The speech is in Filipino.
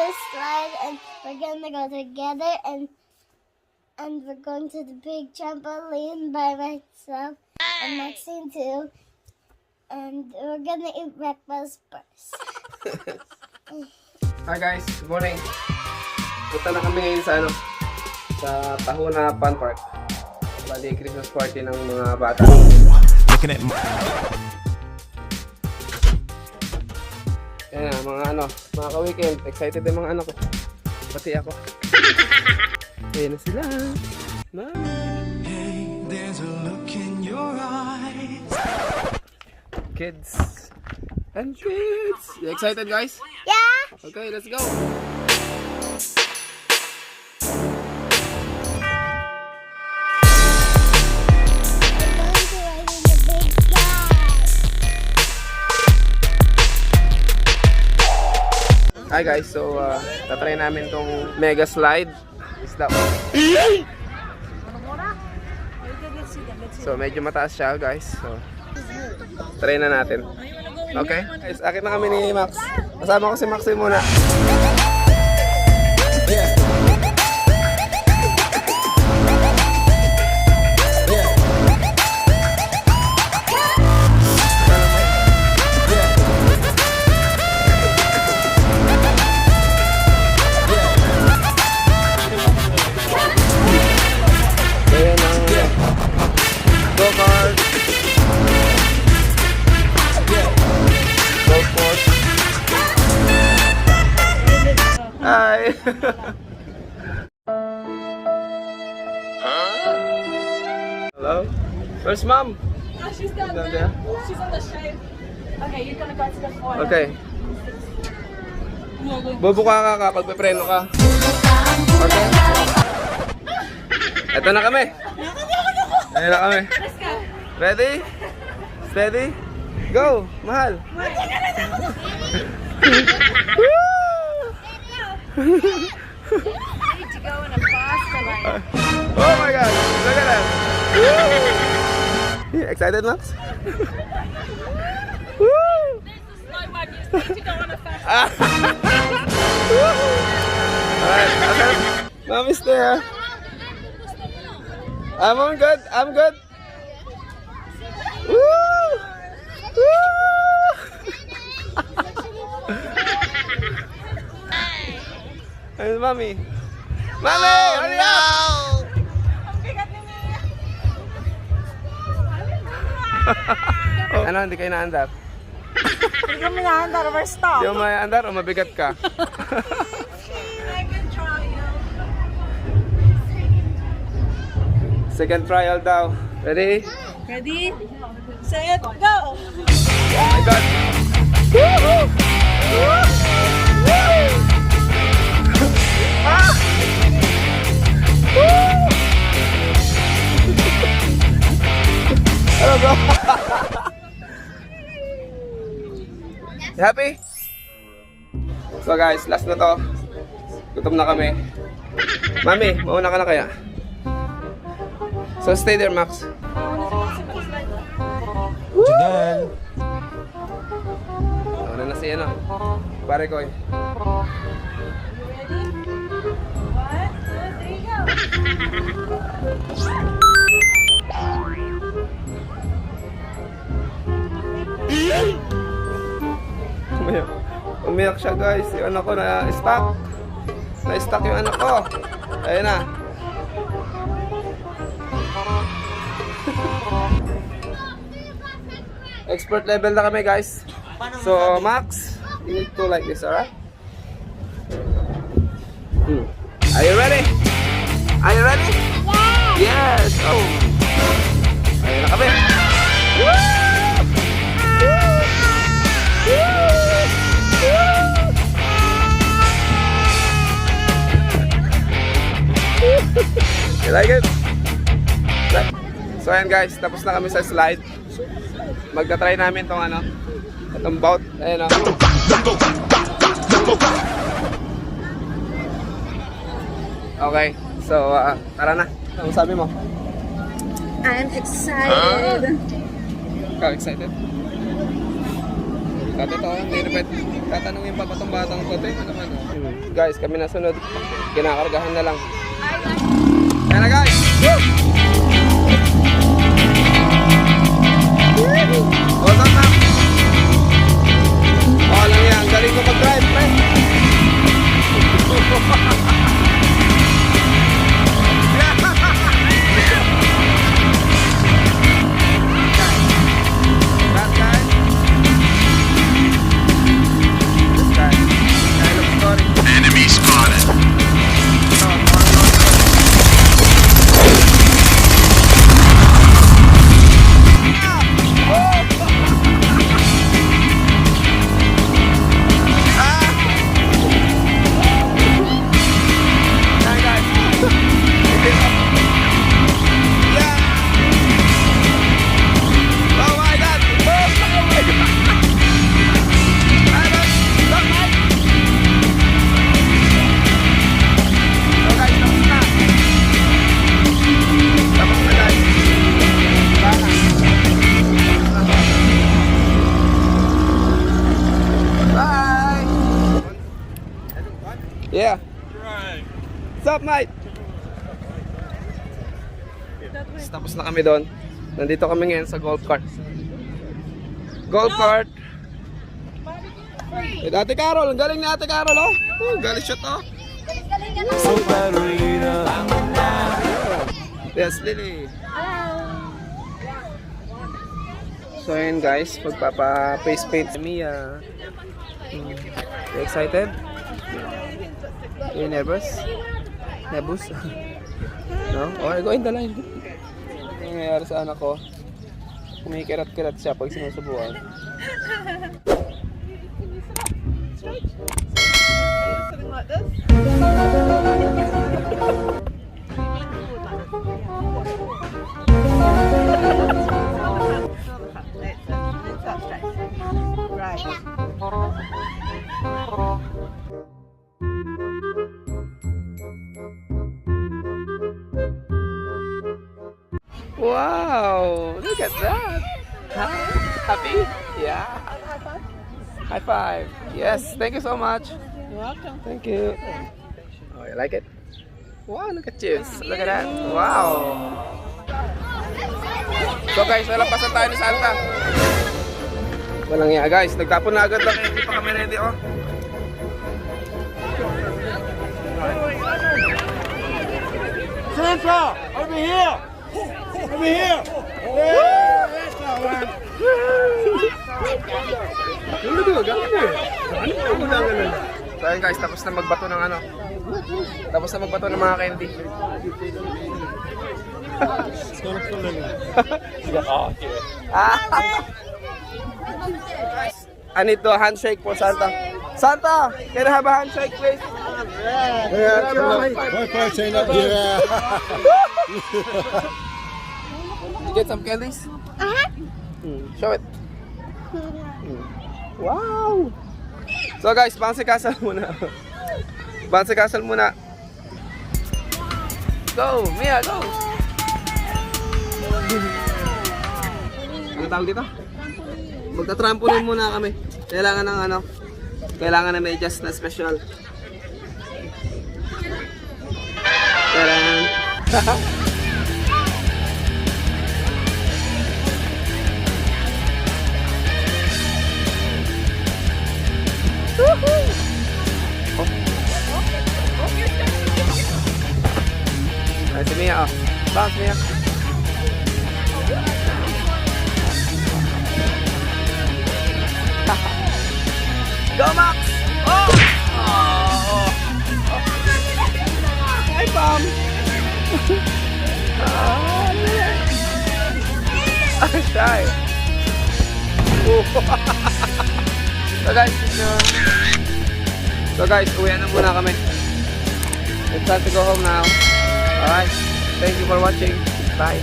this slide, and we're gonna go together, and we're going to the big trampoline by myself and Maxine too. And we're gonna eat breakfast first. Hi guys, good morning. Punta na kami ngayon sa sa Tahuna Fun Park. Bali, Christmas party ng mga bata. Looking at Yan na, mga ka-weekend. Excited yung mga anak ko. Pati ako. Ayan na sila. Mami. hey, there's a look in your eyes. Kids. And kids. You excited guys? Yeah! Okay, let's go. We're going to ride in the big slide. Hi guys, so tatry namin tong mega slide. Is that one? So medyo mataas siya guys. So try na natin. Okay? Guys, akit na kami ni Max. Kasama ko si Maxine muna. Ayan ang go-kart. Golf course. Hi! Hello? Where's mom? Oh, she's down Down there. there? She's on the shade. Okay, you're gonna go to the floor. Okay. No, go. Bubuka ka kapag pepreno ka. Okay? Ito na kami. Ayan na kami. Let's go. Ready? Steady? Go! Mahal! I need to go in a faster lane. Oh my god! Look at that! Woo! Excited, Max? Woo! There's the slow one. You just need to go on a faster Alright, okay. Mom is there. I'm good. I'm good. Woo! Woo! Ayun, Mommy. Mommy! Hurry up! Ano, hindi kayo naandar? Hindi kami nahandar. We're stopped. Hindi mo maandar o mabigat ka? Second trial daw. Ready? Ready? Set, go! Oh my God! Woohoo! Ah! Woo! Hello, bro. You happy? So guys, last na to. Gutom na kami. Mami, mauna ka na kaya? So stay there, Max. Janelle. Ano na si pare ko eh. Ready? 1, 2, 3, go! Umiyak siya guys. Yung anak ko na-stuck. Na-stuck yung anak ko. Ayun na. Expert level na kami guys. So Max, you need to like this, alright? Are you ready? Are you ready? Yeah! Yes! Oh! Ayun na kami. Woo! Woo! You like it? So ayan guys, tapos na kami sa slide. Magta-try namin tong itong bout. Ayan o. Okay, so tara na. Ano sabi mo? I'm excited. Ikaw excited? Katotoo, hindi na pwede. Tatanungin pa ba itong batang to, te? Ano naman, guys, kami na sunod. Kinakargahan na lang. Ayan na, guys! What's up, ma'am? Oo lang yan. Galing ko mag-drive, pre. That guy. This guy. Kind of story. Enemy spotted. Yeah. What's up, mate? Tapos na kami doon. Nandito kami ngayon sa golf cart. Golf cart. Eh, Ate Carol, ang galing ni Ate Carol, oh. Galing shot, oh. Yes, Lily. So yun guys, magpapa-face paint si Mia. You excited? You nervous? Nervous? No? Okay, go in the line. Ang nangyayari sa anak ko, kumikirat-kirat siya pag sinusubukan. Something like this. Wow! Look at that! Happy? Yeah. High five. Yes, thank you so much. You're welcome. Thank you. Oh, you like it? Wow, look at you. Look at that. Wow. So guys, nalampasan tayo ni Santa. Walang iya guys. Nagtapon na agad lang. Hindi pa kami ready, oh. Santa, over here! Over here! Yeah, that's not one. So ayun guys, tapos na magbato ng ano. Tapos na magbato ng mga candy. I need to handshake for Santa. Santa, can I have a handshake please? My person up here. Did you get some candies? Show it. Wow! So guys, bouncy castle muna. Bouncy castle muna. Go! Mia, go! Ano tawag dito? Magta-trampoline muna kami. Kailangan ng ano? Kailangan na may just na special. Kailangan. Ay, si Mia, oh. Bounce, Mia. Go, Max! Oh! Oh! Hi, Pam! Ay, shy! So guys, uwi na muna kami. It's time to go home now. Alright, thank you for watching. Bye.